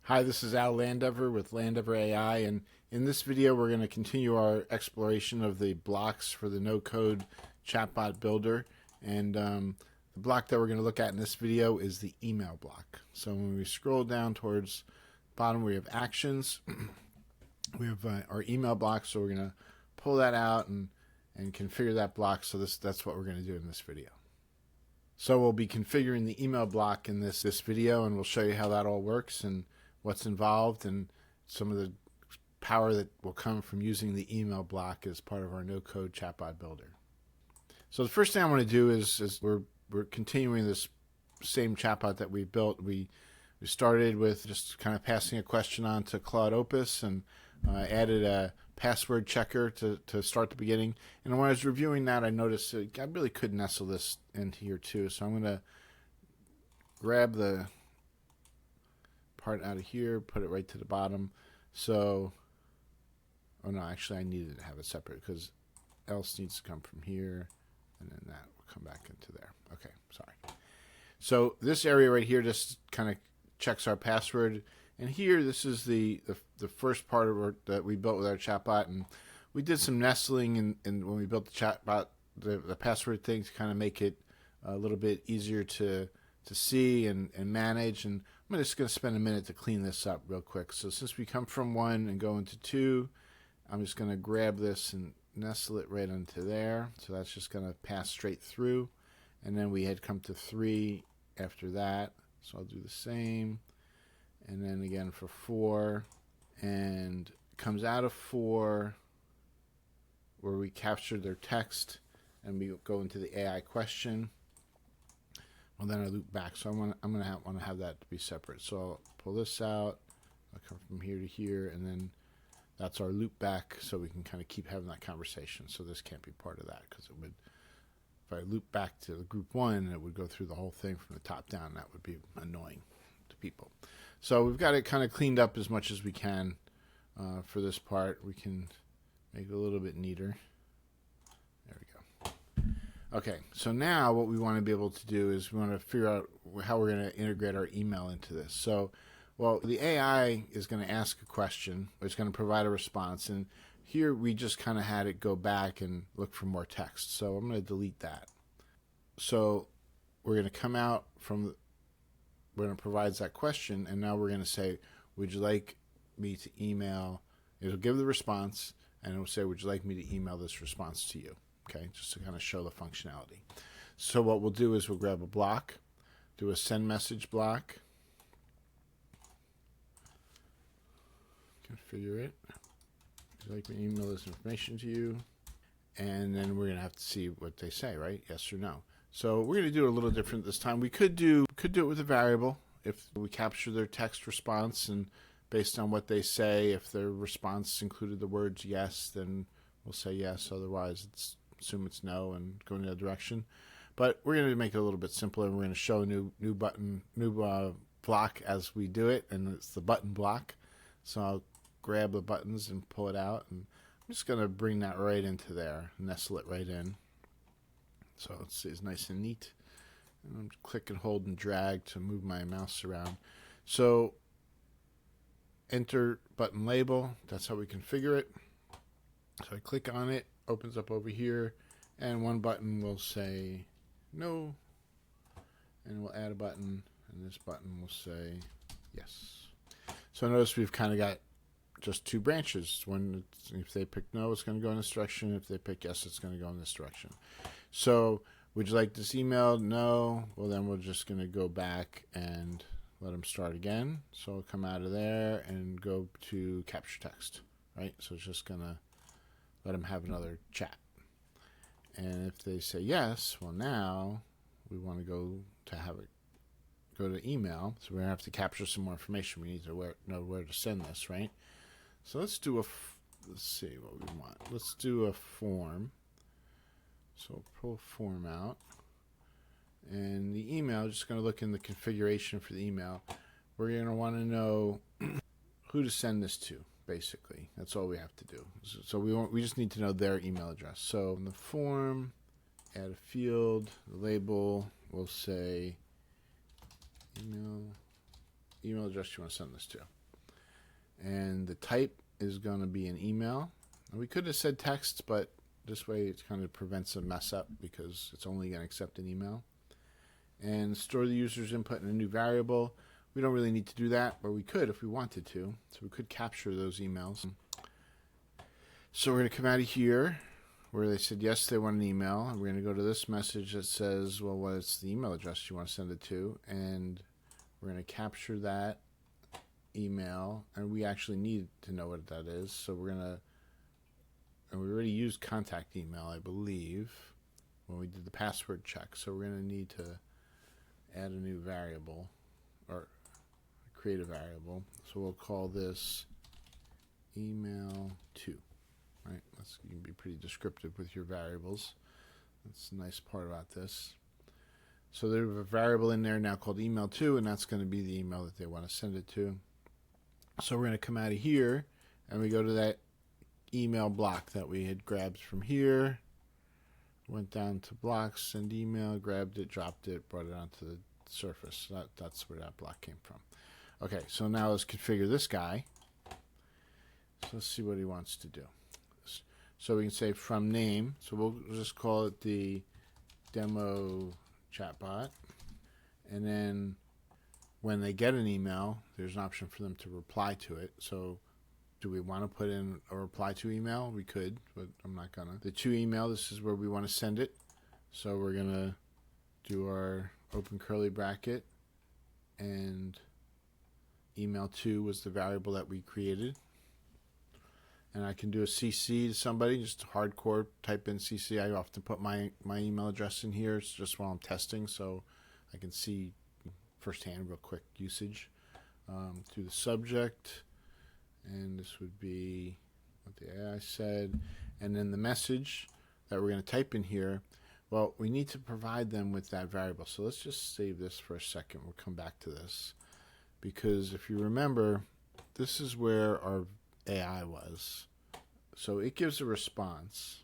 Hi, this is Al Landover with Landover AI, and in this video we're going to continue our exploration of the blocks for the no-code chatbot builder. And the block that we're going to look at in this video is the email block. So when we scroll down towards the bottom, we have actions. We have our email block, so we're going to pull that out and configure that block. So that's what we're going to do in this video. So we'll be configuring the email block in this video, and we'll show you how that all works and what's involved and some of the power that will come from using the email block as part of our no-code chatbot builder. So the first thing I want to do is we're continuing this same chatbot that we built. We started with just kind of passing a question on to Claude Opus and added a password checker to start the beginning. And when I was reviewing that, I noticed I really could nestle this into here too. So I'm going to grab the part out of here, put it right to the bottom. So, oh no, actually I needed to have it separate because else needs to come from here, and then that will come back into there. Okay, sorry. So this area right here just kind of checks our password. And here, this is the first part of that we built with our chatbot, and we did some nestling and when we built the chatbot, the password thing to kind of make it a little bit easier to see and manage. And I'm just going to spend a minute to clean this up real quick. So since we come from 1 and go into 2, I'm just going to grab this and nestle it right into there. So that's just going to pass straight through. And then we had come to 3 after that. So I'll do the same. And then again for 4. And it comes out of 4 where we capture their text and we go into the AI question. Well, then I loop back. So I'm going to want to have that to be separate. So I'll pull this out. I'll come from here to here, and then that's our loop back, so we can kind of keep having that conversation. So this can't be part of that because it would, if I loop back to the group 1, it would go through the whole thing from the top down. That would be annoying to people. So we've got it kind of cleaned up as much as we can for this part. We can make it a little bit neater. There we go. Okay, so now what we want to be able to do is we want to figure out how we're going to integrate our email into this. So, well, the AI is going to ask a question, it's going to provide a response, and here we just kind of had it go back and look for more text. So I'm going to delete that. So we're going to come out from, when it provides that question, and now we're going to say, would you like me to email? It'll give the response, and it'll say, would you like me to email this response to you? Okay, just to kind of show the functionality. So what we'll do is we'll grab a block, do a send message block, configure it. Would you like me to email this information to you? And then we're going to have to see what they say, right? Yes or no. So we're going to do it a little different this time. We could do it with a variable. If we capture their text response, and based on what they say, if their response included the words yes, then we'll say yes. Otherwise, assume it's no and go in the other direction. But we're going to make it a little bit simpler, and we're going to show a new block as we do it, and it's the button block. So I'll grab the buttons and pull it out, and I'm just going to bring that right into there, nestle it right in. So it's nice and neat. And I'm click and hold and drag to move my mouse around. So enter button label. That's how we configure it. So I click on it, opens up over here, and one button will say no, and we'll add a button, and this button will say yes. So notice we've kind of got just 2 branches. If they pick no, it's going to go in this direction. If they pick yes, it's going to go in this direction. So would you like this email? No. Well, then we're just going to go back and let them start again. So I'll come out of there and go to capture text, right? So it's just going to let them have another chat. And if they say yes, well, now we want to go to email. So we're going to have to capture some more information. We need to know where to send this, right? So let's see what we want. Let's do a form. So pull a form out. And the email, just going to look in the configuration for the email. We're going to want to know who to send this to, basically. That's all we have to do. So we just need to know their email address. So in the form, add a field, the label will say email email address you want to send this to. And the type is going to be an email. And we could have said text, but this way it kind of prevents a mess up because it's only going to accept an email. And store the user's input in a new variable. We don't really need to do that, but we could if we wanted to. So we could capture those emails. So we're going to come out of here where they said yes, they want an email. And we're going to go to this message that says, well, what's the email address you want to send it to? And we're going to capture that email. And we actually need to know what that is. So we're going to, and we already used contact email, I believe, when we did the password check. So we're going to need to add a new variable or create a variable. So we'll call this email2. Right? You can be pretty descriptive with your variables. That's a nice part about this. So there's a variable in there now called email2, and that's going to be the email that they want to send it to. So we're going to come out of here, and we go to that email block that we had grabbed from here. Went down to blocks, send email, grabbed it, dropped it, brought it onto the surface. That's where that block came from. Okay, so now let's configure this guy. So let's see what he wants to do. So we can say from name. So we'll just call it the demo chatbot. And then when they get an email, there's an option for them to reply to it. So do we want to put in a reply to email? We could, but I'm not going to. The to email, this is where we want to send it. So we're going to do our open curly bracket. And email2 was the variable that we created. And I can do a CC to somebody, just hardcore type in CC. I often put my email address in here. It's just while I'm testing, so I can see firsthand real quick usage. To the subject, and this would be what the AI said. And then the message that we're going to type in here, well, we need to provide them with that variable. So let's just save this for a second. We'll come back to this. Because if you remember, this is where our AI was. So it gives a response.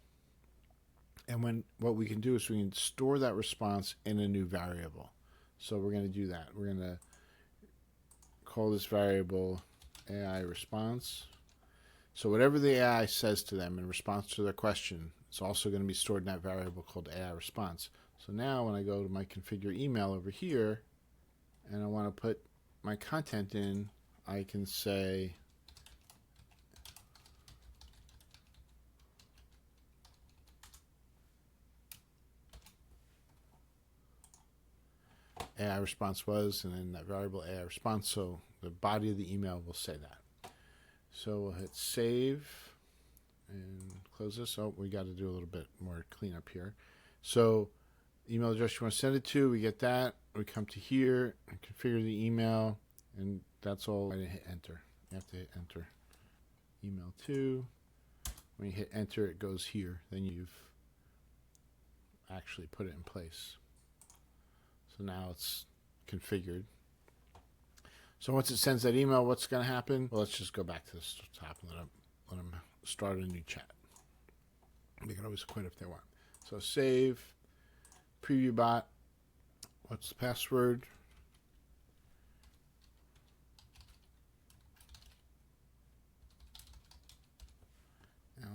And what we can do is we can store that response in a new variable. So we're going to do that. We're going to call this variable AI response. So whatever the AI says to them in response to their question, it's also going to be stored in that variable called AI response. So now when I go to my configure email over here, and I want to put my content in, I can say AI response was, and then that variable AI response, so the body of the email will say that. So we'll hit save and close this. Oh, we got to do a little bit more cleanup here. So email address you want to send it to, we get that. We come to here and configure the email, and that's all. I didn't hit enter. You have to hit enter. Email2. When you hit enter, it goes here. Then you've actually put it in place. So now it's configured. So once it sends that email, what's going to happen? Well, let's just go back to this top and let them start a new chat. They can always quit if they want. So save, preview bot. What's the password? AI.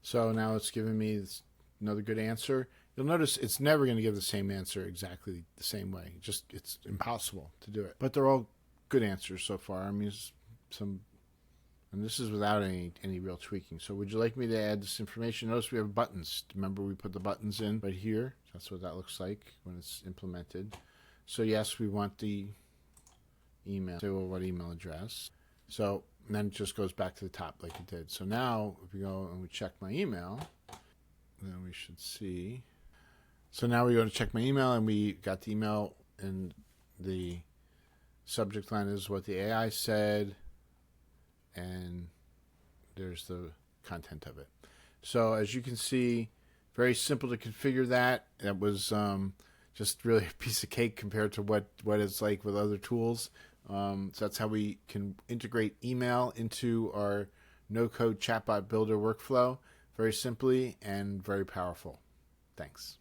So now it's giving me another good answer. You'll notice it's never going to give the same answer exactly the same way. It's impossible to do it. But they're all good answers so far. I mean, and this is without any real tweaking. So would you like me to add this information? Notice we have buttons. Remember we put the buttons in right here. That's what that looks like when it's implemented. So yes, we want the email. Say, well, what email address? So and then it just goes back to the top like it did. So now if we go and we check my email, then we should see. So now we go to check my email, and we got the email, and the subject line is what the AI said, and there's the content of it. So as you can see, very simple to configure that. That was just really a piece of cake compared to what it's like with other tools. So that's how we can integrate email into our no-code chatbot builder workflow very simply and very powerful. Thanks.